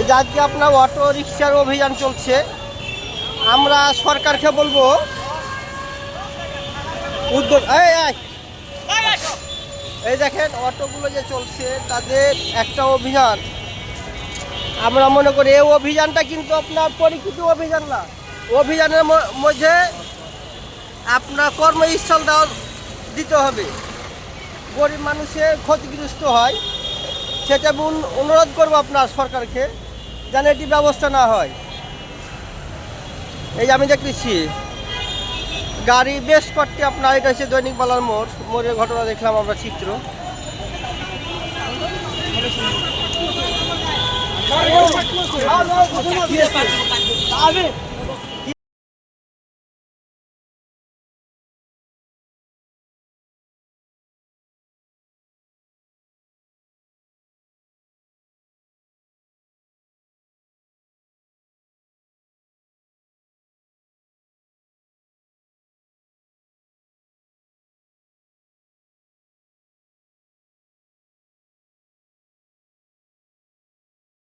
যে আজকে আপনার অটো রিক্সার অভিযান চলছে। আমরা সরকারকে বলবো উদ্যোগ এই দেখেন অটোগুলো যে চলছে তাদের একটা অভিযান। আমরা মনে করি এই অভিযানটা কিন্তু আপনার পরীক্ষিত অভিযান না। অভিযানের মধ্যে আপনার কর্মস্থল দিতে হবে, গরিব মানুষের ক্ষতিগ্রস্ত হয় সেটা অনুরোধ করবো আপনার সরকারকে যেন এটি ব্যবস্থা না হয়। এই যে আমি দেখতেছি গাড়ি বেশ কয়েকটি আপনার, এটা হচ্ছে দৈনিক বালার মোড়ের ঘটনা দেখলাম আমরা চিত্র।